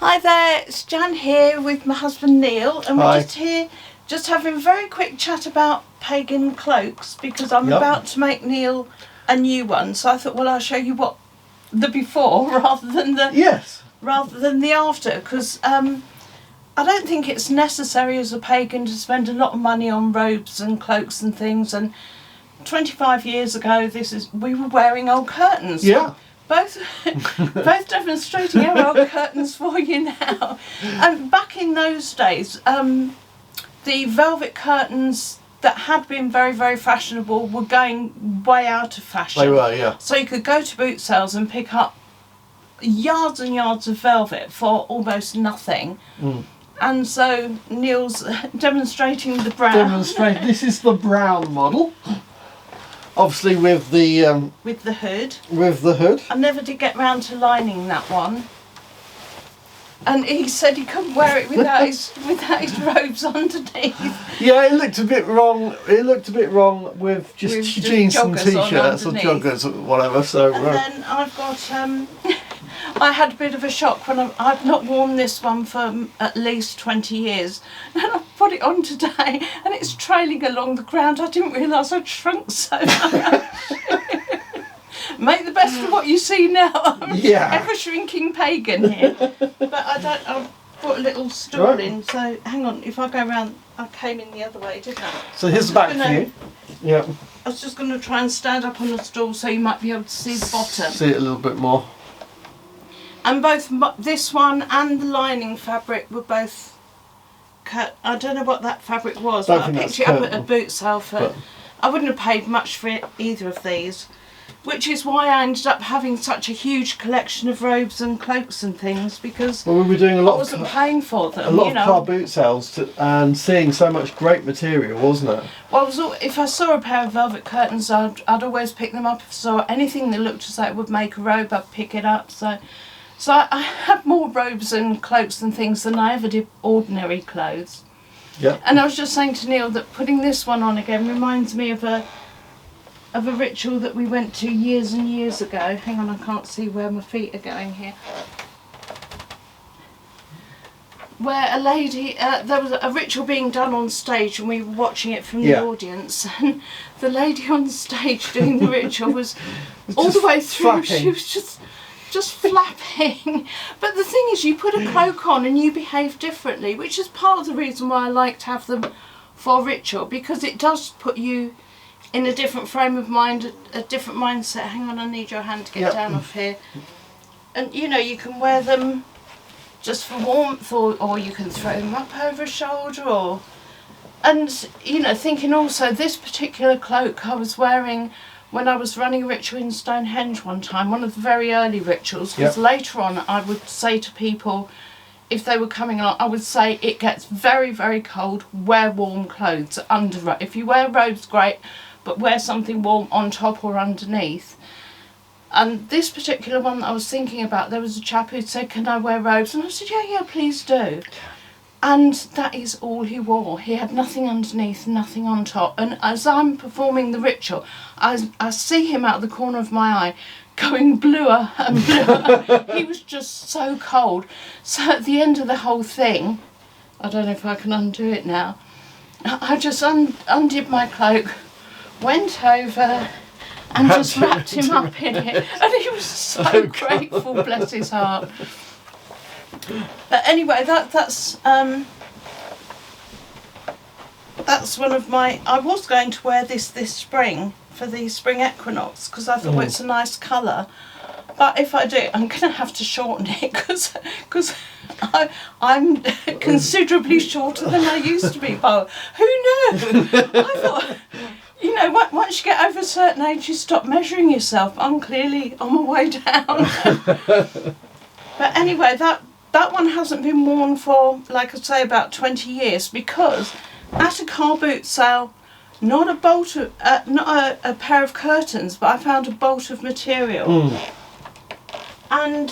Hi there, it's Jan here with my husband Neil, and we're Hi. just here, just having a very quick chat about pagan cloaks, because I'm about to make Neil a new one. So I thought, well, I'll show you what the before rather than the after, because I don't think it's necessary as a pagan to spend a lot of money on robes and cloaks and things. And 25 years ago, we were wearing old curtains. Yeah. Both demonstrating our old curtains for you now. And back in those days, the velvet curtains that had been very, very fashionable were going way out of fashion. They were, yeah. So you could go to boot sales and pick up yards and yards of velvet for almost nothing. Mm. And so Neil's demonstrating the brown. This is the brown model. Obviously with the hood. With the hood. I never did get round to lining that one. And he said he couldn't wear it without his robes underneath. Yeah, it looked a bit wrong. It looked a bit wrong with just jeans and t-shirts or joggers or whatever. So. And then I've got. I had a bit of a shock when I've not worn this one for at least 20 years, and I put it on today, and it's trailing along the ground. I didn't realise I'd shrunk so much. Make the best of what you see now. I'm ever shrinking pagan here. But I've put a little stool in, so hang on, if I go around, I came in the other way, didn't I? So here's the back for you. Yeah. I was just going to try and stand up on the stool so you might be able to see the bottom. See it a little bit more. And both this one and the lining fabric were both cut. I don't know what that fabric was, but I picked it up at a boot sale for. I wouldn't have paid much for either of these. Which is why I ended up having such a huge collection of robes and cloaks and things, because we were doing a lot. I wasn't paying for them. A lot of car boot sales and seeing so much great material, wasn't it? Well, if I saw a pair of velvet curtains, I'd always pick them up. If I saw anything that looked as though it would make a robe, I'd pick it up. So I have more robes and cloaks and things than I ever did ordinary clothes. Yeah. And I was just saying to Neil that putting this one on again reminds me of a ritual that we went to years and years ago. Hang on, I can't see where my feet are going here. Where a lady, there was a ritual being done on stage, and we were watching it from the audience, and the lady on stage doing the ritual was all the way through. Flapping. She was just flapping. But the thing is, you put a cloak on and you behave differently, which is part of the reason why I like to have them for ritual, because it does put you in a different frame of mind, a different mindset. Hang on, I need your hand to get down off here. And you can wear them just for warmth, or you can throw them up over a shoulder, and thinking also this particular cloak I was wearing when I was running a ritual in Stonehenge one time, one of the very early rituals, because later on I would say to people, if they were coming along, I would say it gets very, very cold, wear warm clothes under. If you wear robes, great, but wear something warm on top or underneath. And this particular one that I was thinking about, there was a chap who said, can I wear robes? And I said, yeah, please do. And that is all he wore. He had nothing underneath, nothing on top. And as I'm performing the ritual, I see him out the corner of my eye going bluer and bluer. He was just so cold. So at the end of the whole thing, I don't know if I can undo it now, I just undid my cloak, went over and just wrapped him up in it, and he was so grateful, bless his heart. But anyway, that's one of my. I was going to wear this spring for the spring equinox, because I thought it's a nice colour. But if I do, I'm going to have to shorten it, because I'm considerably shorter than I used to be. But who knew? I thought, once you get over a certain age, you stop measuring yourself. I'm clearly on my way down. But anyway, that one hasn't been worn for, like I say, about 20 years, because at a car boot sale, not a pair of curtains, but I found a bolt of material. And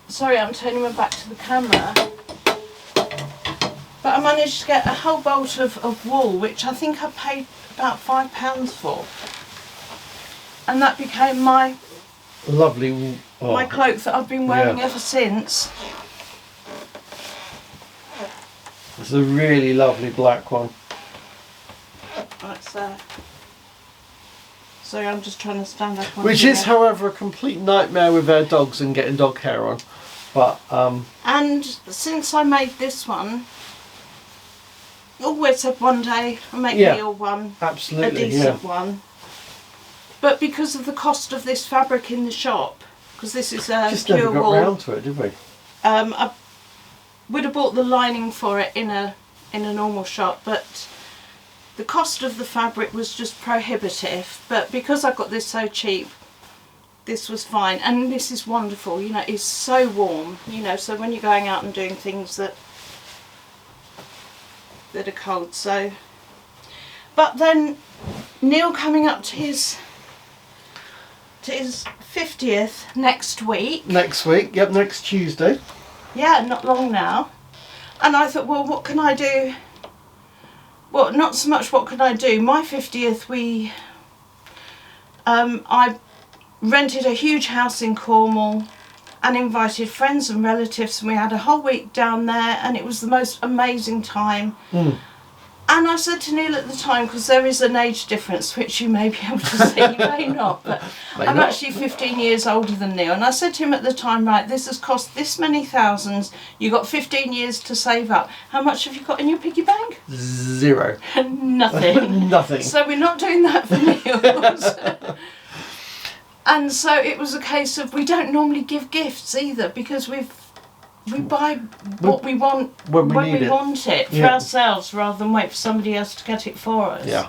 sorry, I'm turning my back to the camera. But I managed to get a whole bolt of wool, which I think I paid about £5 for. And that became my lovely. Oh. My cloak that I've been wearing ever since. It's a really lovely black one. That's sorry, I'm just trying to stand up on Which here. is, however, a complete nightmare with our dogs and getting dog hair on. But and since I made this one, always said one day I'll make real one, absolutely, a decent one. But because of the cost of this fabric in the shop, because this is just pure never got wool, round to it, did we? I would have bought the lining for it in a normal shop, but the cost of the fabric was just prohibitive. But because I got this so cheap, this was fine. And this is wonderful, you know, it's so warm, you know, so when you're going out and doing things that are cold. So, but then Neil coming up to his 50th next week. Next week, yep, next Tuesday. Yeah, not long now. And I thought, well, what can I do? Well, not so much what can I do. My 50th, I rented a huge house in Cornwall and invited friends and relatives, and we had a whole week down there, and it was the most amazing time. And I said to Neil at the time, because there is an age difference which you may be able to see, you may not, but I'm actually 15 years older than Neil, and I said to him at the time, right, this has cost this many thousands, you got 15 years to save up. How much have you got in your piggy bank? 0. Nothing. Nothing. So we're not doing that for Neil. And so it was a case of, we don't normally give gifts either, because we buy what we want when we want it for ourselves, rather than wait for somebody else to get it for us. Yeah.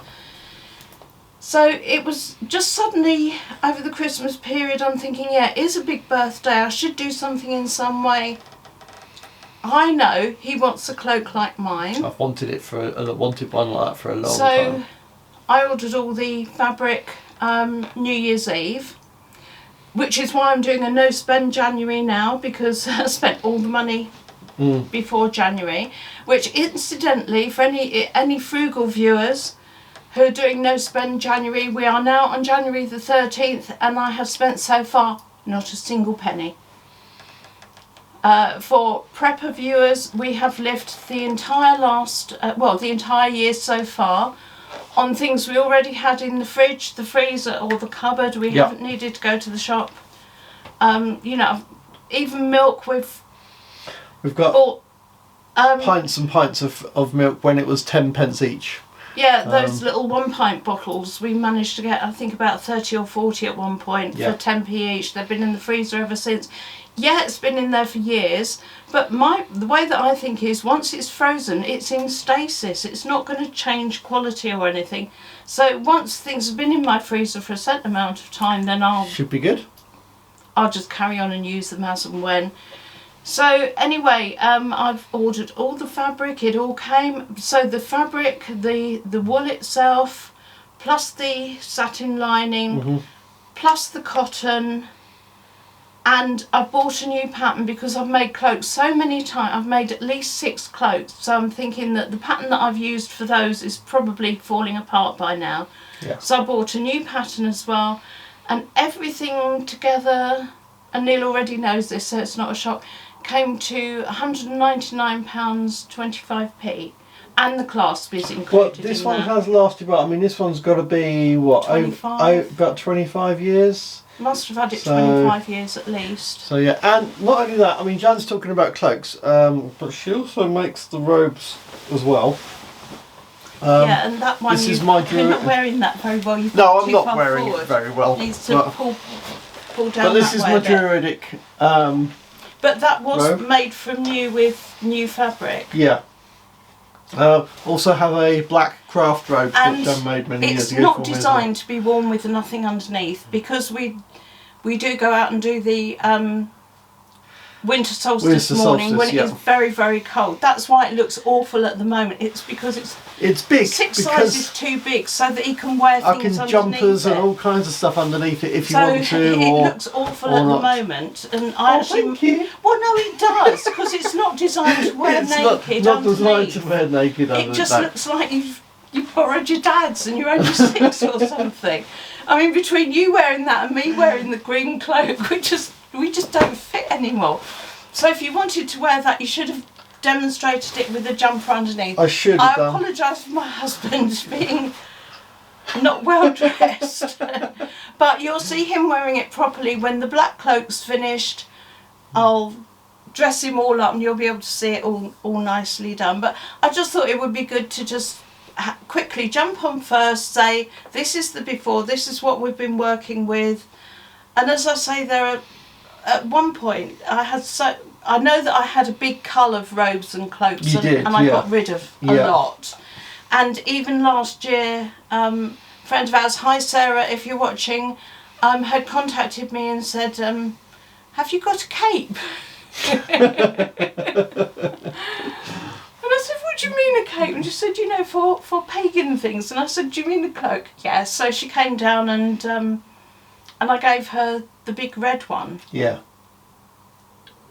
So it was just suddenly over the Christmas period, I'm thinking, yeah, it is a big birthday, I should do something in some way. I know he wants a cloak like mine. I've wanted one like that for a long time. So I ordered all the fabric New Year's Eve, which is why I'm doing a no spend January now, because I spent all the money before January, which incidentally, for any frugal viewers who are doing no spend January, we are now on January the 13th, and I have spent so far not a single penny. For prepper viewers, we have lived the entire the entire year so far on things we already had in the fridge, the freezer or the cupboard. We haven't needed to go to the shop. You know, even milk we've got bought, pints and pints of milk when it was 10 pence each. Yeah, those little 1 pint bottles we managed to get, I think, about 30 or 40 at one point for 10p each. They've been in the freezer ever since. Yeah, it's been in there for years, but the way that I think is, once it's frozen, it's in stasis. It's not going to change quality or anything. So once things have been in my freezer for a certain amount of time, then should be good. I'll just carry on and use them as and when. So anyway, I've ordered all the fabric. It all came. So the fabric, the wool itself, plus the satin lining, plus the cotton. And I bought a new pattern because I've made cloaks so many times. I've made at least 6 cloaks. So I'm thinking that the pattern that I've used for those is probably falling apart by now. Yeah. So I bought a new pattern as well. And everything together, and Neil already knows this, so it's not a shock, came to £199.25p. And the clasp is included. Well, this one has lasted, I mean, this one's got to be, what, about 25 years? Must have had it 25 years at least. So yeah, and not only that, I mean, Jan's talking about cloaks, but she also makes the robes as well. Yeah, and that one, you're not wearing that very well. No, I'm not wearing it very well. It needs to pull down. But this is my Druidic but that was robe. made from new with new fabric. Yeah. Also have a black craft robe that Jan made many years ago. It's not designed to be worn with nothing underneath, because we do go out and do the winter solstice morning when it is very, very cold. That's why it looks awful at the moment. It's because it's big. 6 sizes too big, so that he can wear things underneath jumpers and all kinds of stuff underneath it if you want to. It looks awful at the moment, and I thank you. Well, no, it does, because it's not designed to wear naked. It's not designed to wear naked. It just looks like you borrowed your dad's and you're only 6 or something. I mean, between you wearing that and me wearing the green cloak, we just don't fit anymore. So if you wanted to wear that, you should have demonstrated it with a jumper underneath. I should have done. I apologise for my husband being not well dressed, but you'll see him wearing it properly when the black cloak's finished. I'll dress him all up and you'll be able to see it all nicely done. But I just thought it would be good to just quickly jump on first, say this is the before, this is what we've been working with. And as I say, there are, at one point I know that I had a big cull of robes and cloaks, and I got rid of a lot. And even last year, a friend of ours, hi Sarah, if you're watching, had contacted me and said, have you got a cape? And I said, what do you mean a cape? And she said, you know, for pagan things. And I said, do you mean a cloak? Yes. So she came down and I gave her the big red one. Yeah.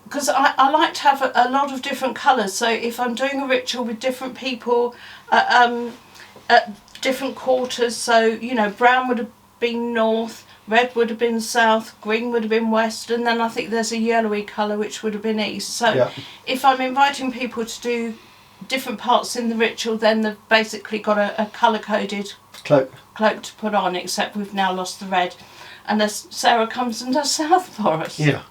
Because I like to have a lot of different colours. So if I'm doing a ritual with different people at different quarters, so, you know, brown would have been north, red would have been south, green would have been west, and then I think there's a yellowy colour which would have been east. So if I'm inviting people to do different parts in the ritual, then they've basically got a colour-coded cloak to put on, except we've now lost the red, unless Sarah comes and does south for us. Yeah.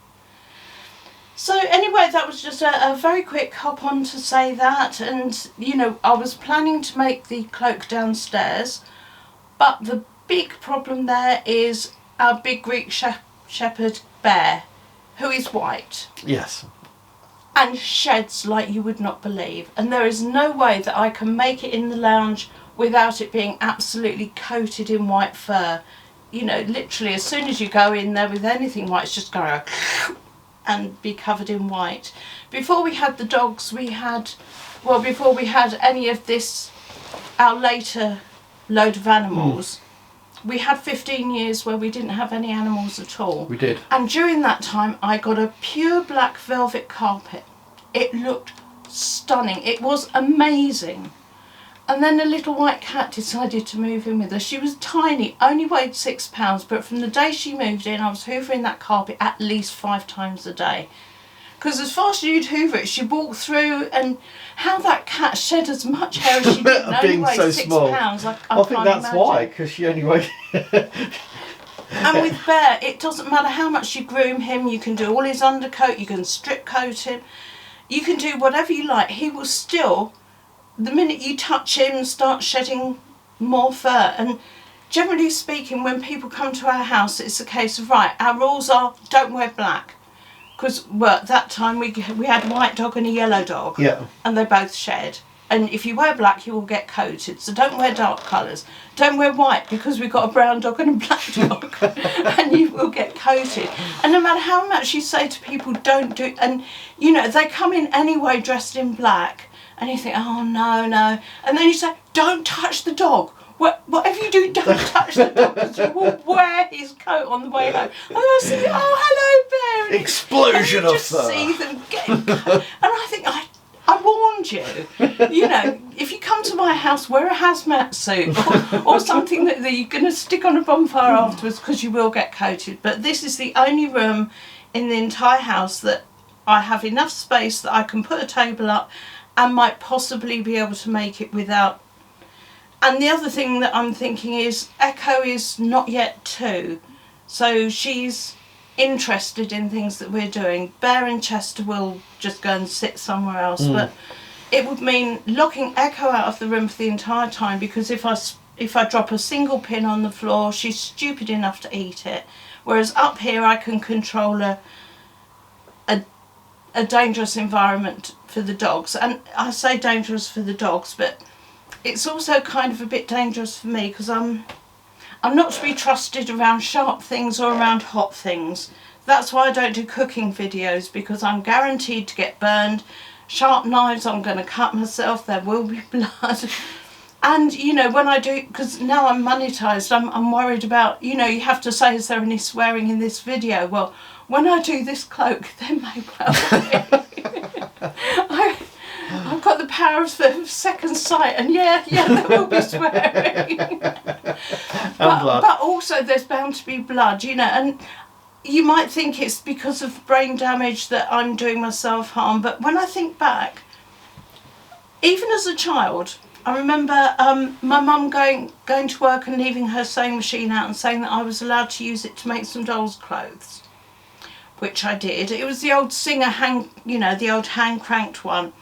So anyway, that was just a very quick hop on to say that. And, you know, I was planning to make the cloak downstairs, but the big problem there is our big Greek shepherd bear, who is white. Yes. And sheds like you would not believe. And there is no way that I can make it in the lounge without it being absolutely coated in white fur. You know, literally as soon as you go in there with anything white, it's just going to and be covered in white. Before we had the dogs, before we had any of this, our later load of animals, we had 15 years where we didn't have any animals at all. We did. And during that time, I got a pure black velvet carpet. It looked stunning. It was amazing. And then a little white cat decided to move in with us. She was tiny, only weighed 6 pounds, but from the day she moved in, I was hoovering that carpet at least 5 times a day. Because as fast as you'd hoover it, she'd walk through, and how that cat shed as much hair as she did, and only weighed so 6 small. pounds, I think that's imagine. why, because she only weighed... And with Bear, it doesn't matter how much you groom him, you can do all his undercoat, you can strip coat him, you can do whatever you like, he will still... The minute you touch him, start shedding more fur. And generally speaking, when people come to our house, it's a case of, right, our rules are don't wear black. Because, well, at that time we had a white dog and a yellow dog. Yeah. And they both shed. And if you wear black, you will get coated. So don't wear dark colours. Don't wear white, because we've got a brown dog and a black dog. And you will get coated. And no matter how much you say to people, don't do... And, you know, they come in anyway dressed in black. And you think, oh, no. And then you say, don't touch the dog. Whatever you do, don't touch the dog, because you will wear his coat on the way home. And I say, oh, hello, Bear. Explosion of fur. See them getting coat. And I think, I warned you. You know, if you come to my house, wear a hazmat suit or something that you're going to stick on a bonfire afterwards, because you will get coated. But this is the only room in the entire house that I have enough space that I can put a table up and might possibly be able to make it without. And the other thing that I'm thinking is Echo is not yet 2, so she's interested in things that we're doing. Bear and Chester will just go and sit somewhere else, but it would mean locking Echo out of the room for the entire time, because if I drop a single pin on the floor, she's stupid enough to eat it. Whereas up here I can control a dangerous environment for the dogs. And I say dangerous for the dogs, but it's also kind of a bit dangerous for me, because I'm not to be trusted around sharp things or around hot things. That's why I don't do cooking videos, because I'm guaranteed to get burned. Sharp knives, I'm going to cut myself, there will be blood. And, you know, when I do, because now I'm monetized, I'm worried about, you know, you have to say, is there any swearing in this video? Well, when I do this cloak, there may well be. I've got the power of second sight, and yeah, there will be swearing. but also there's bound to be blood, you know, and you might think it's because of brain damage that I'm doing myself harm, but when I think back, even as a child, I remember my mum going to work and leaving her sewing machine out and saying that I was allowed to use it to make some dolls' clothes, which I did. It was the old Singer the old hand-cranked one.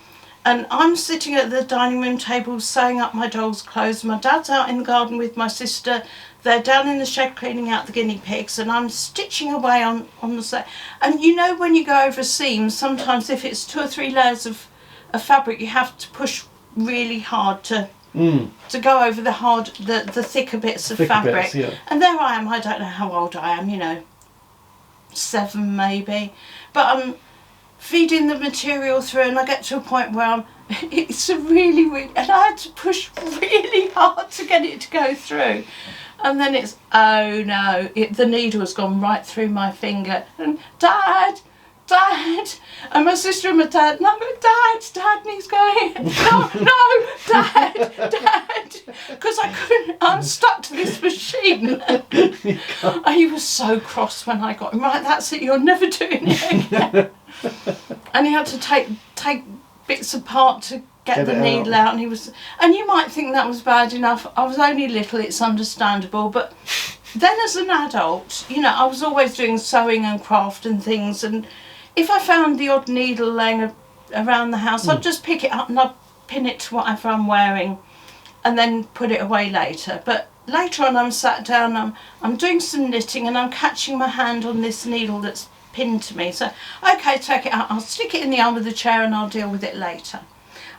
And I'm sitting at the dining room table sewing up my dolls' clothes. My dad's out in the garden with my sister. They're down in the shed cleaning out the guinea pigs, and I'm stitching away on the set. And you know, when you go over seams, sometimes if it's 2 or 3 layers of fabric, you have to push really hard to go over the thicker bits of fabric. And there I am, I don't know how old I am, you know, 7 maybe, but I'm feeding the material through, and I get to a point where it's a really, and I had to push really hard to get it to go through. And then it's, oh no, the needle has gone right through my finger. And Dad, and my sister and my dad, no, Dad, and he's going, no, Dad, because I couldn't, I'm stuck to this machine. And he was so cross when I got him, right, that's it, you're never doing it again. And he had to take bits apart to get the needle out, and you might think that was bad enough. I was only little, it's understandable, but then as an adult, you know, I was always doing sewing and craft and things, and if I found the odd needle laying around the house, I'd just pick it up and I'd pin it to whatever I'm wearing and then put it away later. But later on, I'm sat down, I'm doing some knitting, and I'm catching my hand on this needle that's pinned to me. So, okay, take it out, I'll stick it in the arm of the chair and I'll deal with it later.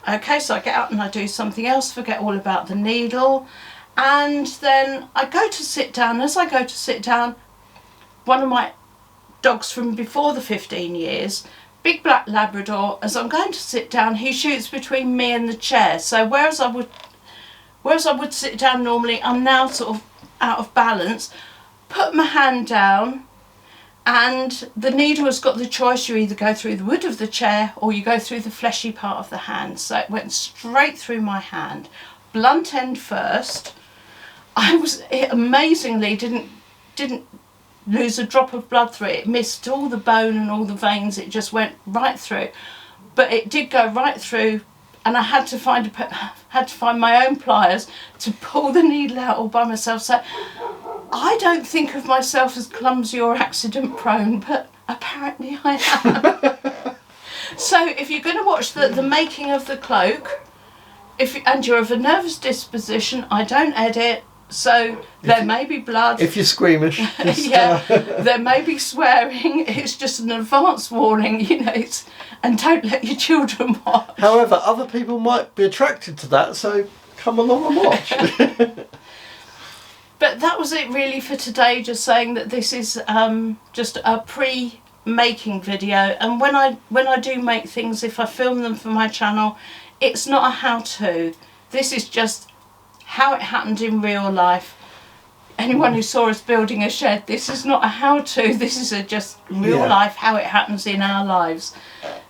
Okay, so I get up and I do something else, forget all about the needle, and then I go to sit down. As I go to sit down, one of my dogs from before the 15 years, big black Labrador, as I'm going to sit down, he shoots between me and the chair. So whereas I would sit down normally, I'm now sort of out of balance, put my hand down, and the needle has got the choice. You either go through the wood of the chair or you go through the fleshy part of the hand. So it went straight through my hand, blunt end first. It amazingly didn't lose a drop of blood through it. It missed all the bone and all the veins. It just went right through. But it did go right through, and I had to find my own pliers to pull the needle out all by myself. So I don't think of myself as clumsy or accident prone, but apparently I am. So if you're going to watch the making of the cloak, and you're of a nervous disposition, I don't edit, so there may be blood. If you're squeamish. There may be swearing. It's just an advance warning, you know, and don't let your children watch. However, other people might be attracted to that, so come along and watch. But that was it really for today, just saying that this is just a pre-making video, and when I do make things, if I film them for my channel, it's not a how-to. This is just how it happened in real life. Anyone who saw us building a shed, this is not a how-to, this is just real life, how it happens in our lives.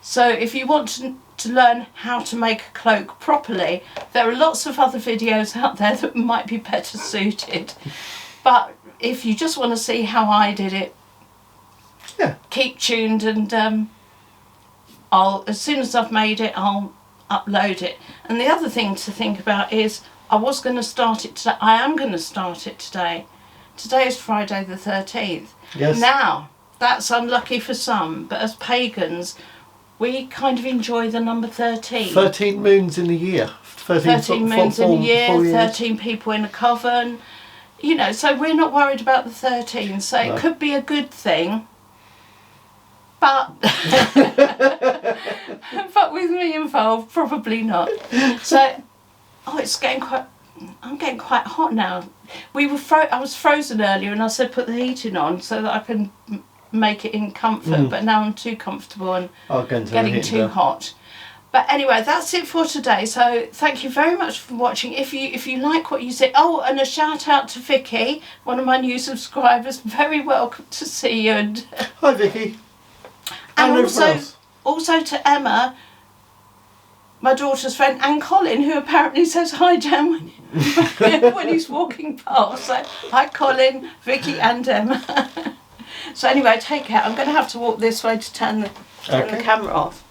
So if you want to learn how to make a cloak properly, there are lots of other videos out there that might be better suited. But if you just want to see how I did it, keep tuned, and as soon as I've made it, I'll upload it. And the other thing to think about is, I was going to start it today. I am going to start it today. Today is Friday the 13th. Yes. Now, that's unlucky for some, but as pagans, we kind of enjoy the number 13. 13 moons in a year. 13 moons in a year, 13 people in a coven. You know, so we're not worried about the 13. So it could be a good thing. But but with me involved, probably not. So, it's getting quite. I'm getting quite hot now. I was frozen earlier, and I said put the heating on so that I can make it in comfort. But now I'm too comfortable and getting too hot. But anyway, that's it for today. So thank you very much for watching. If you like what you see, and a shout out to Vicky, one of my new subscribers. Very welcome to see you. And hi, Vicky. And also to Emma, my daughter's friend, and Colin, who apparently says hi, Jem, when he's walking past. So, hi, Colin, Vicky, and Emma. So anyway, take care. I'm going to have to walk this way to turn the camera off.